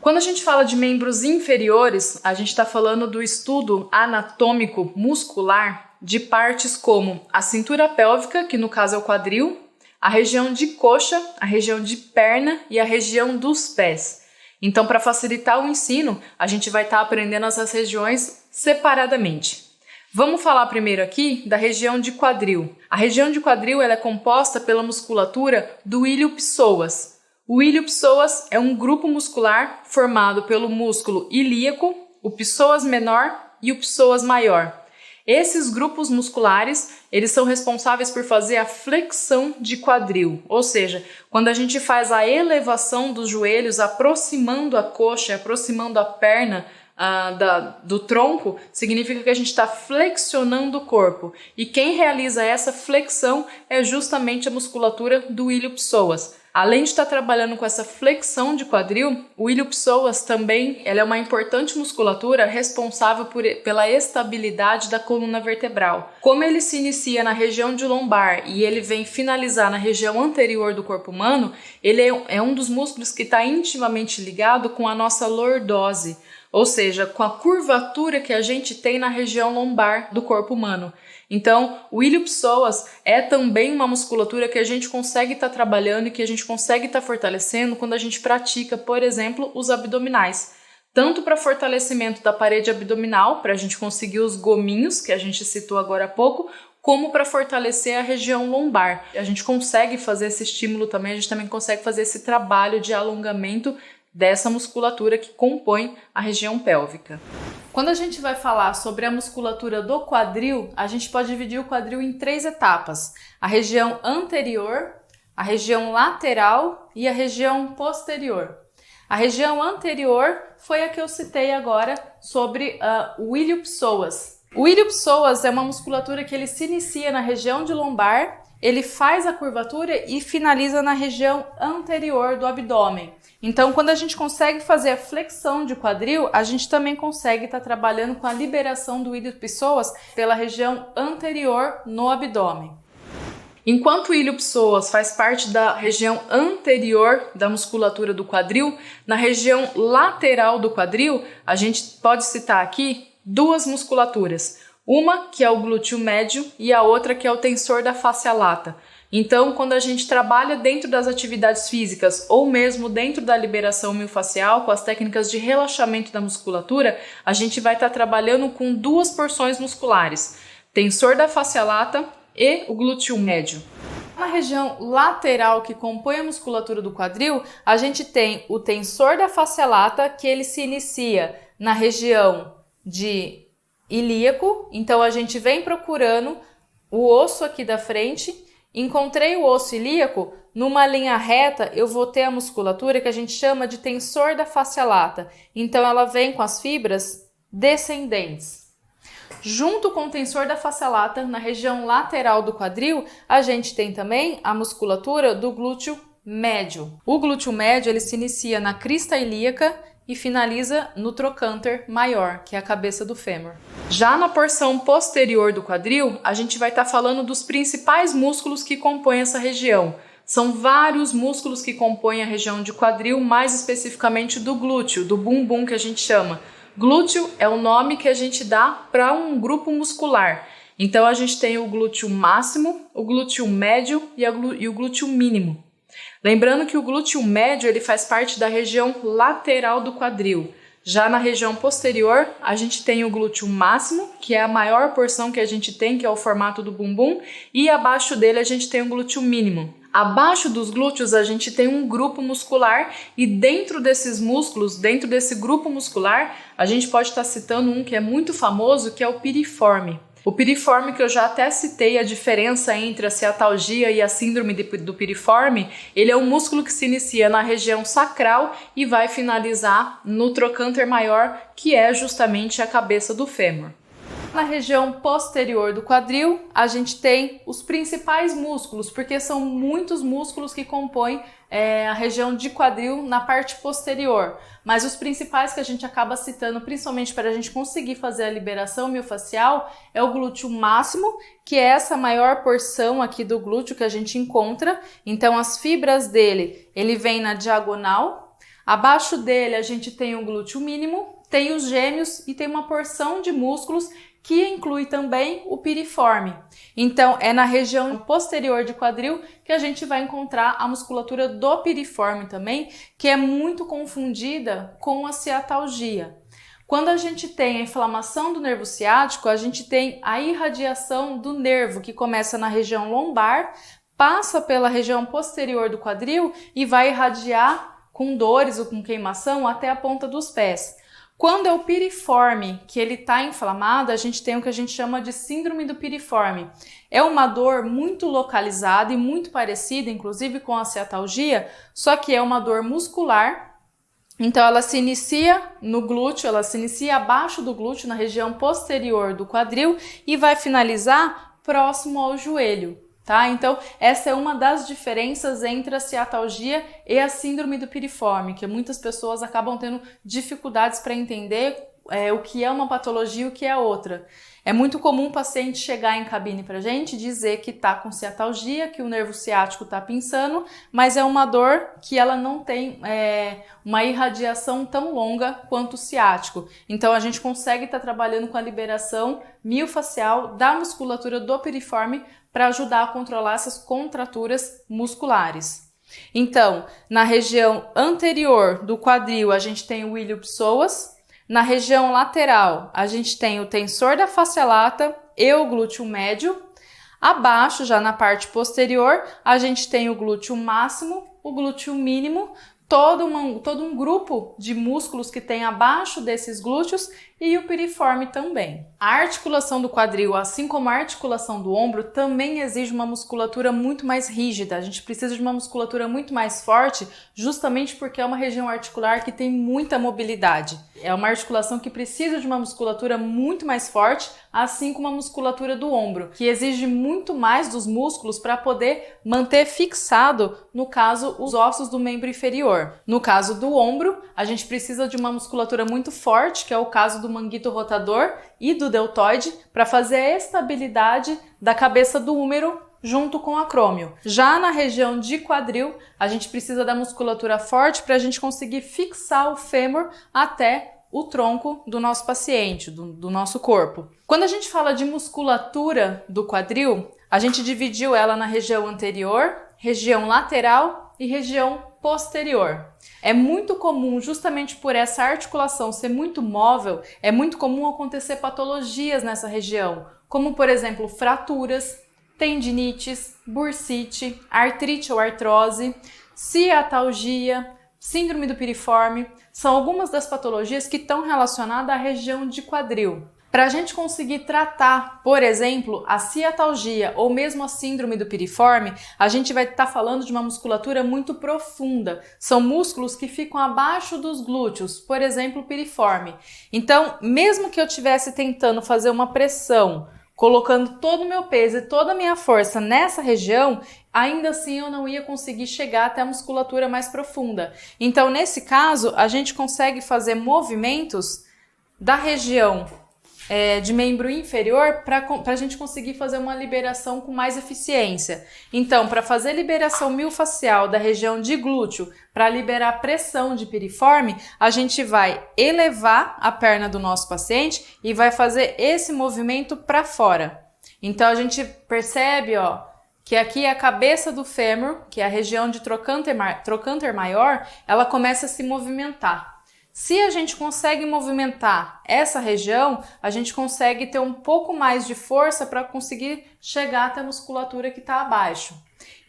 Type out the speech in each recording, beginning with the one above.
Quando a gente fala de membros inferiores, a gente está falando do estudo anatômico muscular de partes como a cintura pélvica, que no caso é o quadril, a região de coxa, a região de perna e a região dos pés. Então, para facilitar o ensino, a gente vai estar aprendendo essas regiões separadamente. Vamos falar primeiro aqui da região de quadril. A região de quadril ela é composta pela musculatura do ilio-psoas. O ilio-psoas é um grupo muscular formado pelo músculo ilíaco, o psoas menor e o psoas maior. Esses grupos musculares, eles são responsáveis por fazer a flexão de quadril, ou seja, quando a gente faz a elevação dos joelhos, aproximando a coxa, aproximando a perna do tronco, significa que a gente está flexionando o corpo. E quem realiza essa flexão é justamente a musculatura do ilio-psoas. Além de estar trabalhando com essa flexão de quadril, o ilio-psoas também ela é uma importante musculatura responsável pela estabilidade da coluna vertebral. Como ele se inicia na região de lombar e ele vem finalizar na região anterior do corpo humano, ele é um dos músculos que está intimamente ligado com a nossa lordose, ou seja, com a curvatura que a gente tem na região lombar do corpo humano. Então, o ilio-psoas é também uma musculatura que a gente consegue estar trabalhando e que a gente consegue estar fortalecendo quando a gente pratica, por exemplo, os abdominais. Tanto para fortalecimento da parede abdominal, para a gente conseguir os gominhos, que a gente citou agora há pouco, como para fortalecer a região lombar. A gente consegue fazer esse estímulo também, a gente também consegue fazer esse trabalho de alongamento dessa musculatura que compõe a região pélvica. Quando a gente vai falar sobre a musculatura do quadril, a gente pode dividir o quadril em 3 etapas: a região anterior, a região lateral e a região posterior. A região anterior foi a que eu citei agora sobre o ilio-psoas. O ilio-psoas é uma musculatura que ele se inicia na região de lombar, ele faz a curvatura e finaliza na região anterior do abdômen. Então, quando a gente consegue fazer a flexão de quadril, a gente também consegue estar trabalhando com a liberação do ilio-psoas pela região anterior no abdômen. Enquanto o ilio-psoas faz parte da região anterior da musculatura do quadril, na região lateral do quadril, a gente pode citar aqui 2 musculaturas. Uma que é o glúteo médio e a outra que é o tensor da fáscia lata. Então, quando a gente trabalha dentro das atividades físicas ou mesmo dentro da liberação miofascial, com as técnicas de relaxamento da musculatura, a gente vai estar trabalhando com 2 porções musculares, tensor da fáscia lata e o glúteo médio. Na região lateral que compõe a musculatura do quadril, a gente tem o tensor da fáscia lata, que ele se inicia na região de ilíaco, então a gente vem procurando o osso aqui da frente. Encontrei o osso ilíaco, numa linha reta eu vou ter a musculatura que a gente chama de tensor da fáscia lata. Então ela vem com as fibras descendentes. Junto com o tensor da fáscia lata, na região lateral do quadril, a gente tem também a musculatura do glúteo médio. O glúteo médio ele se inicia na crista ilíaca e finaliza no trocânter maior, que é a cabeça do fêmur. Já na porção posterior do quadril, a gente vai estar falando dos principais músculos que compõem essa região. São vários músculos que compõem a região de quadril, mais especificamente do glúteo, do bumbum que a gente chama. Glúteo é o nome que a gente dá para um grupo muscular. Então a gente tem o glúteo máximo, o glúteo médio e o glúteo mínimo. Lembrando que o glúteo médio ele faz parte da região lateral do quadril. Já na região posterior, a gente tem o glúteo máximo, que é a maior porção que a gente tem, que é o formato do bumbum, e abaixo dele a gente tem o glúteo mínimo. Abaixo dos glúteos a gente tem um grupo muscular e dentro desses músculos, dentro desse grupo muscular, a gente pode estar citando um que é muito famoso, que é o piriforme. O piriforme, que eu já até citei a diferença entre a ciatalgia e a síndrome do piriforme, ele é um músculo que se inicia na região sacral e vai finalizar no trocânter maior, que é justamente a cabeça do fêmur. Na região posterior do quadril, a gente tem os principais músculos, porque são muitos músculos que compõem a região de quadril na parte posterior. Mas os principais que a gente acaba citando, principalmente para a gente conseguir fazer a liberação miofascial, é o glúteo máximo, que é essa maior porção aqui do glúteo que a gente encontra. Então, as fibras dele, ele vem na diagonal. Abaixo dele a gente tem o glúteo mínimo, tem os gêmeos e tem uma porção de músculos que inclui também o piriforme. Então, é na região posterior de quadril que a gente vai encontrar a musculatura do piriforme também, que é muito confundida com a ciatalgia. Quando a gente tem a inflamação do nervo ciático, a gente tem a irradiação do nervo, que começa na região lombar, passa pela região posterior do quadril e vai irradiar com dores ou com queimação até a ponta dos pés. Quando é o piriforme que ele está inflamado, a gente tem o que a gente chama de síndrome do piriforme. É uma dor muito localizada e muito parecida, inclusive com a ciatalgia, só que é uma dor muscular. Então ela se inicia no glúteo, ela se inicia abaixo do glúteo, na região posterior do quadril e vai finalizar próximo ao joelho. Tá? Então, essa é uma das diferenças entre a ciatalgia e a síndrome do piriforme, que muitas pessoas acabam tendo dificuldades para entender o que é uma patologia e o que é outra. É muito comum o paciente chegar em cabine para a gente dizer que está com ciatalgia, que o nervo ciático está pinçando, mas é uma dor que ela não tem uma irradiação tão longa quanto o ciático. Então a gente consegue estar trabalhando com a liberação miofascial da musculatura do piriforme para ajudar a controlar essas contraturas musculares. Então, na região anterior do quadril a gente tem o ilio-psoas. Na região lateral, a gente tem o tensor da fascia lata e o glúteo médio. Abaixo, já na parte posterior, a gente tem o glúteo máximo, o glúteo mínimo, todo um grupo de músculos que tem abaixo desses glúteos e o piriforme também. A articulação do quadril, assim como a articulação do ombro, também exige uma musculatura muito mais rígida. A gente precisa de uma musculatura muito mais forte, justamente porque é uma região articular que tem muita mobilidade. É uma articulação que precisa de uma musculatura muito mais forte, assim como a musculatura do ombro, que exige muito mais dos músculos para poder manter fixado, no caso, os ossos do membro inferior. No caso do ombro, a gente precisa de uma musculatura muito forte, que é o caso do manguito rotador e do deltoide, para fazer a estabilidade da cabeça do húmero junto com o acrômio. Já na região de quadril, a gente precisa da musculatura forte para a gente conseguir fixar o fêmur até o tronco do nosso paciente, do nosso corpo. Quando a gente fala de musculatura do quadril, a gente dividiu ela na região anterior, região lateral e região posterior. É muito comum, justamente por essa articulação ser muito móvel, é muito comum acontecer patologias nessa região, como por exemplo fraturas, tendinites, bursite, artrite ou artrose, ciatalgia, síndrome do piriforme, são algumas das patologias que estão relacionadas à região de quadril. Para a gente conseguir tratar, por exemplo, a ciatalgia ou mesmo a síndrome do piriforme, a gente vai estar falando de uma musculatura muito profunda. São músculos que ficam abaixo dos glúteos, por exemplo, o piriforme. Então, mesmo que eu estivesse tentando fazer uma pressão, colocando todo o meu peso e toda a minha força nessa região, ainda assim eu não ia conseguir chegar até a musculatura mais profunda. Então, nesse caso, a gente consegue fazer movimentos da região de membro inferior para a gente conseguir fazer uma liberação com mais eficiência. Então, para fazer liberação miofascial da região de glúteo, para liberar pressão de piriforme, a gente vai elevar a perna do nosso paciente e vai fazer esse movimento para fora. Então, a gente percebe, que aqui é a cabeça do fêmur, que é a região de trocânter maior, ela começa a se movimentar. Se a gente consegue movimentar essa região, a gente consegue ter um pouco mais de força para conseguir chegar até a musculatura que está abaixo.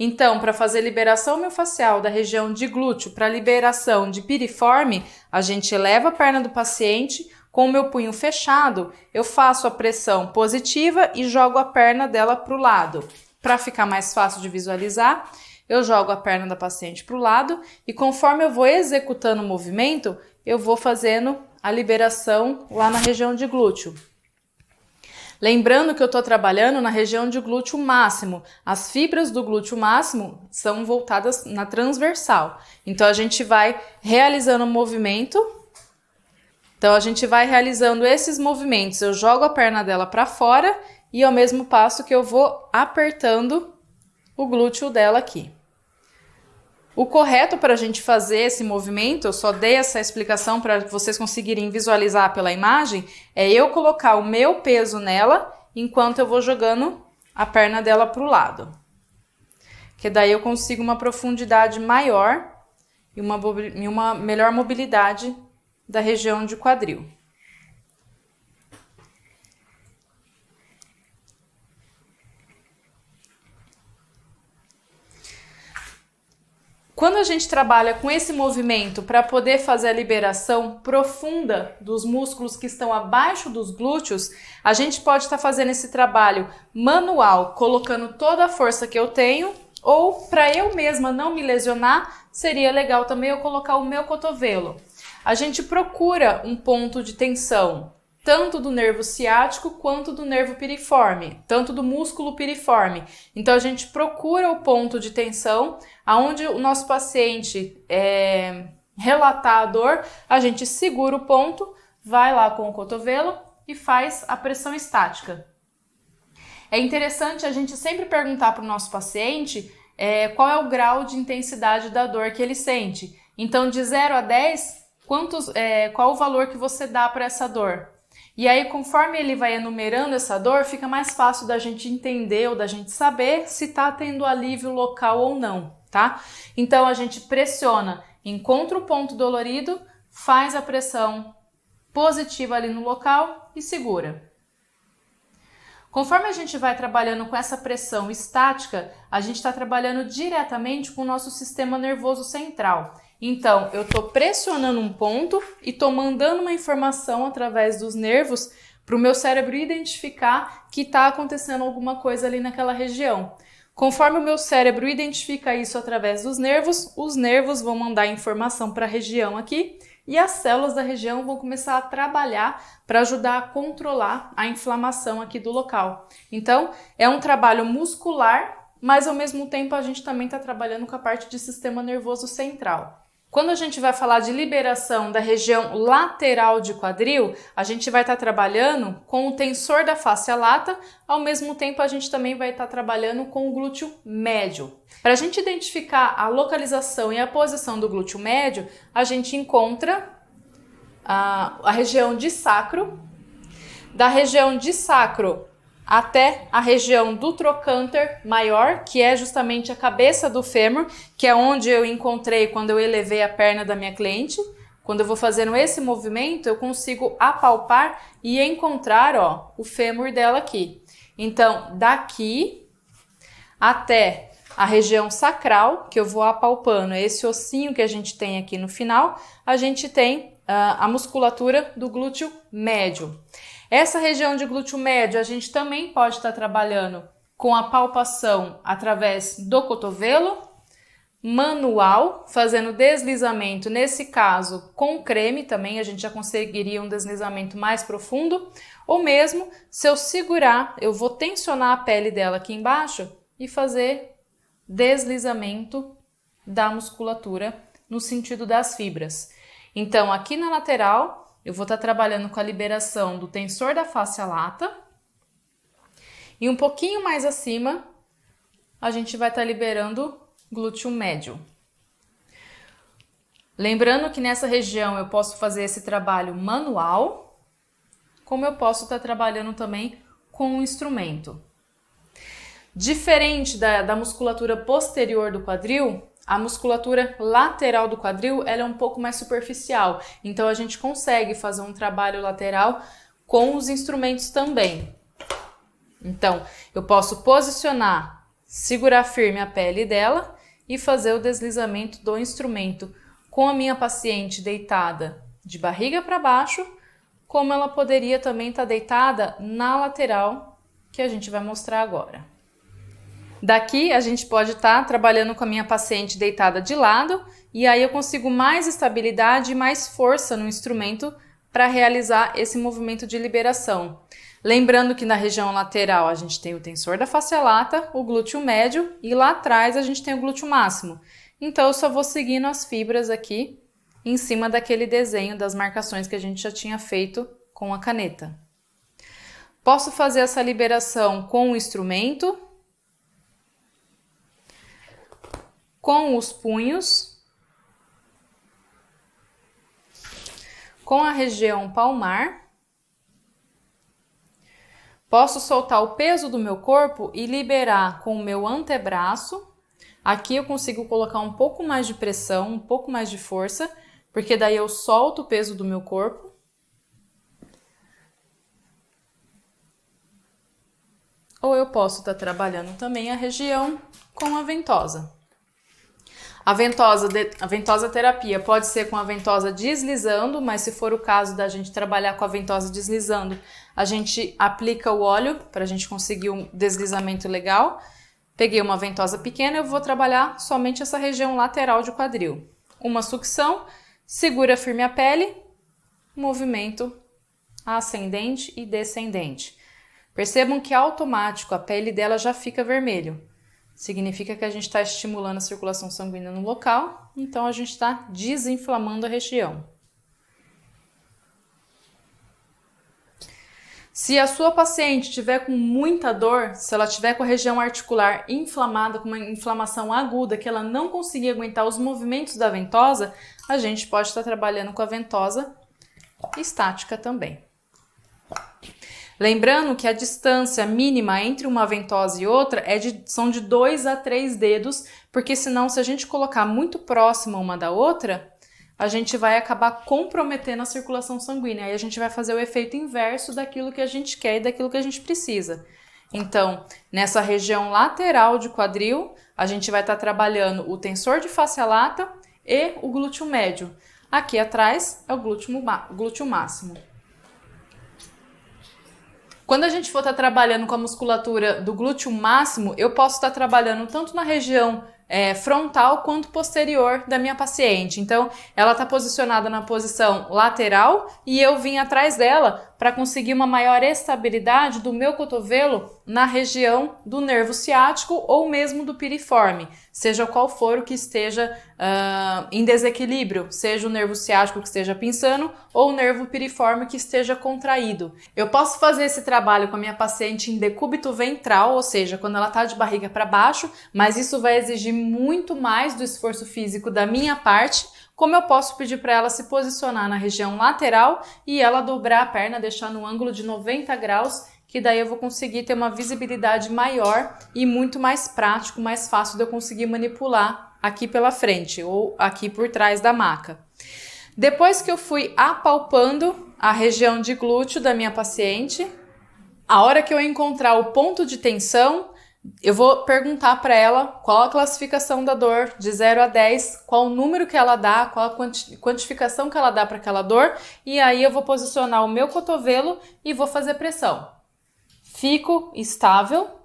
Então, para fazer liberação miofascial da região de glúteo para liberação de piriforme, a gente eleva a perna do paciente, com o meu punho fechado, eu faço a pressão positiva e jogo a perna dela para o lado. Para ficar mais fácil de visualizar, eu jogo a perna da paciente para o lado e conforme eu vou executando o movimento, eu vou fazendo a liberação lá na região de glúteo. Lembrando que eu estou trabalhando na região de glúteo máximo. As fibras do glúteo máximo são voltadas na transversal. Então, a gente vai realizando o movimento. Então, a gente vai realizando esses movimentos. Eu jogo a perna dela para fora e ao mesmo passo que eu vou apertando o glúteo dela aqui. O correto para a gente fazer esse movimento, eu só dei essa explicação para vocês conseguirem visualizar pela imagem, é eu colocar o meu peso nela enquanto eu vou jogando a perna dela para o lado. Que daí eu consigo uma profundidade maior e uma melhor mobilidade da região de quadril. Quando a gente trabalha com esse movimento para poder fazer a liberação profunda dos músculos que estão abaixo dos glúteos, a gente pode estar fazendo esse trabalho manual, colocando toda a força que eu tenho, ou para eu mesma não me lesionar, seria legal também eu colocar o meu cotovelo. A gente procura um ponto de tensão, tanto do nervo ciático quanto do nervo piriforme, tanto do músculo piriforme. Então a gente procura o ponto de tensão, aonde o nosso paciente relatar a dor, a gente segura o ponto, vai lá com o cotovelo e faz a pressão estática. É interessante a gente sempre perguntar para o nosso paciente qual é o grau de intensidade da dor que ele sente. Então de 0 a 10, qual o valor que você dá para essa dor? E aí, conforme ele vai enumerando essa dor, fica mais fácil da gente entender ou da gente saber se está tendo alívio local ou não, tá? Então, a gente pressiona, encontra o ponto dolorido, faz a pressão positiva ali no local e segura. Conforme a gente vai trabalhando com essa pressão estática, a gente está trabalhando diretamente com o nosso sistema nervoso central. Então, eu estou pressionando um ponto e estou mandando uma informação através dos nervos para o meu cérebro identificar que está acontecendo alguma coisa ali naquela região. Conforme o meu cérebro identifica isso através dos nervos, os nervos vão mandar informação para a região aqui e as células da região vão começar a trabalhar para ajudar a controlar a inflamação aqui do local. Então, é um trabalho muscular, mas ao mesmo tempo a gente também está trabalhando com a parte de sistema nervoso central. Quando a gente vai falar de liberação da região lateral de quadril, a gente vai estar trabalhando com o tensor da fáscia lata, ao mesmo tempo a gente também vai estar trabalhando com o glúteo médio. Para a gente identificar a localização e a posição do glúteo médio, a gente encontra a região de sacro, da região de sacro até a região do trocânter maior, que é justamente a cabeça do fêmur, que é onde eu encontrei quando eu elevei a perna da minha cliente. Quando eu vou fazendo esse movimento, eu consigo apalpar e encontrar, o fêmur dela aqui. Então, daqui até a região sacral, que eu vou apalpando, esse ossinho que a gente tem aqui no final, a gente tem a musculatura do glúteo médio. Essa região de glúteo médio, a gente também pode estar trabalhando com a palpação através do cotovelo, manual, fazendo deslizamento, nesse caso com creme também, a gente já conseguiria um deslizamento mais profundo, ou mesmo se eu segurar, eu vou tensionar a pele dela aqui embaixo e fazer deslizamento da musculatura no sentido das fibras. Então, aqui na lateral, eu vou estar trabalhando com a liberação do tensor da fáscia lata e um pouquinho mais acima a gente vai estar liberando glúteo médio. Lembrando que nessa região eu posso fazer esse trabalho manual, como eu posso estar trabalhando também com um instrumento. Diferente da musculatura posterior do quadril, a musculatura lateral do quadril ela é um pouco mais superficial, então a gente consegue fazer um trabalho lateral com os instrumentos também. Então, eu posso posicionar, segurar firme a pele dela e fazer o deslizamento do instrumento com a minha paciente deitada de barriga para baixo, como ela poderia também estar deitada na lateral, que a gente vai mostrar agora. Daqui a gente pode estar trabalhando com a minha paciente deitada de lado e aí eu consigo mais estabilidade e mais força no instrumento para realizar esse movimento de liberação. Lembrando que na região lateral a gente tem o tensor da fáscia lata, o glúteo médio e lá atrás a gente tem o glúteo máximo. Então eu só vou seguindo as fibras aqui em cima daquele desenho das marcações que a gente já tinha feito com a caneta. Posso fazer essa liberação com o instrumento, com os punhos, com a região palmar. Posso soltar o peso do meu corpo e liberar com o meu antebraço. Aqui eu consigo colocar um pouco mais de pressão, um pouco mais de força, porque daí eu solto o peso do meu corpo. Ou eu posso estar trabalhando também a região com a ventosa. A ventosa terapia pode ser com a ventosa deslizando, mas se for o caso da gente trabalhar com a ventosa deslizando, a gente aplica o óleo para a gente conseguir um deslizamento legal. Peguei uma ventosa pequena, eu vou trabalhar somente essa região lateral de quadril. Uma sucção, segura firme a pele, movimento ascendente e descendente. Percebam que automático a pele dela já fica vermelho. Significa que a gente está estimulando a circulação sanguínea no local, então a gente está desinflamando a região. Se a sua paciente tiver com muita dor, se ela tiver com a região articular inflamada, com uma inflamação aguda, que ela não conseguir aguentar os movimentos da ventosa, a gente pode estar trabalhando com a ventosa estática também. Lembrando que a distância mínima entre uma ventosa e outra são de 2 a 3 dedos, porque senão se a gente colocar muito próxima uma da outra, a gente vai acabar comprometendo a circulação sanguínea. Aí a gente vai fazer o efeito inverso daquilo que a gente quer e daquilo que a gente precisa. Então, nessa região lateral de quadril, a gente vai estar trabalhando o tensor de face lata e o glúteo médio. Aqui atrás é o glúteo máximo. Quando a gente for estar trabalhando com a musculatura do glúteo máximo, eu posso estar trabalhando tanto na região frontal quanto posterior da minha paciente. Então, ela está posicionada na posição lateral e eu vim atrás dela para conseguir uma maior estabilidade do meu cotovelo na região do nervo ciático ou mesmo do piriforme, seja qual for o que esteja em desequilíbrio, seja o nervo ciático que esteja pinçando ou o nervo piriforme que esteja contraído. Eu posso fazer esse trabalho com a minha paciente em decúbito ventral, ou seja, quando ela está de barriga para baixo, mas isso vai exigir muito mais do esforço físico da minha parte, como eu posso pedir para ela se posicionar na região lateral e ela dobrar a perna, deixar no ângulo de 90 graus, que daí eu vou conseguir ter uma visibilidade maior e muito mais prático, mais fácil de eu conseguir manipular aqui pela frente ou aqui por trás da maca. Depois que eu fui apalpando a região de glúteo da minha paciente, a hora que eu encontrar o ponto de tensão, eu vou perguntar para ela qual a classificação da dor de 0 a 10, qual o número que ela dá, qual a quantificação que ela dá para aquela dor, e aí eu vou posicionar o meu cotovelo e vou fazer pressão. Fico estável.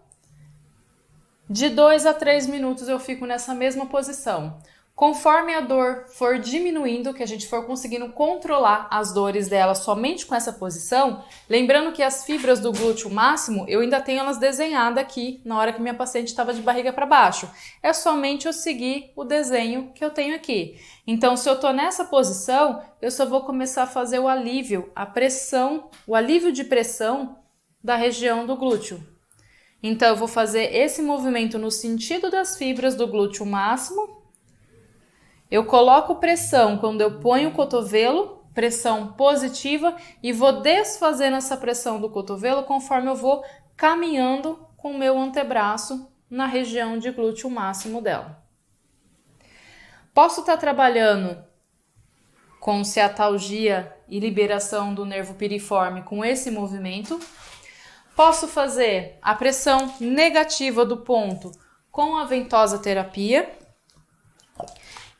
De 2 a 3 minutos eu fico nessa mesma posição. Conforme a dor for diminuindo, que a gente for conseguindo controlar as dores dela somente com essa posição, lembrando que as fibras do glúteo máximo, eu ainda tenho elas desenhadas aqui na hora que minha paciente estava de barriga para baixo. É somente eu seguir o desenho que eu tenho aqui. Então, se eu estou nessa posição, eu só vou começar a fazer o alívio, a pressão, o alívio de pressão da região do glúteo. Então, eu vou fazer esse movimento no sentido das fibras do glúteo máximo. Eu coloco pressão quando eu ponho o cotovelo, pressão positiva, e vou desfazendo essa pressão do cotovelo conforme eu vou caminhando com o meu antebraço na região de glúteo máximo dela. Posso estar trabalhando com ciatalgia e liberação do nervo piriforme com esse movimento. Posso fazer a pressão negativa do ponto com a ventosa terapia.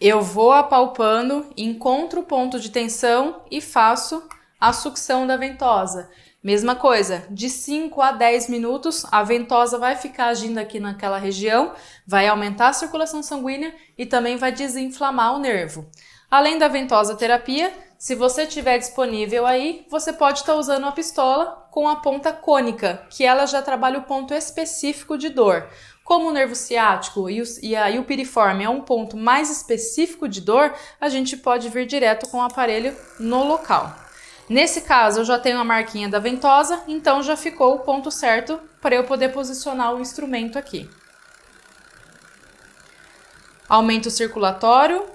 Eu vou apalpando, encontro o ponto de tensão e faço a sucção da ventosa. Mesma coisa, de 5 a 10 minutos, a ventosa vai ficar agindo aqui naquela região, vai aumentar a circulação sanguínea e também vai desinflamar o nervo. Além da ventosa terapia, se você tiver disponível aí, você pode estar usando a pistola com a ponta cônica, que ela já trabalha o ponto específico de dor. Como o nervo ciático e aí o piriforme é um ponto mais específico de dor, a gente pode vir direto com o aparelho no local. Nesse caso, eu já tenho a marquinha da ventosa, então já ficou o ponto certo para eu poder posicionar o instrumento aqui. aumento circulatório,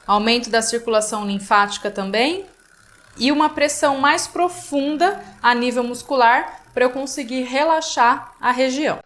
aumento da circulação linfática também e uma pressão mais profunda a nível muscular para eu conseguir relaxar a região.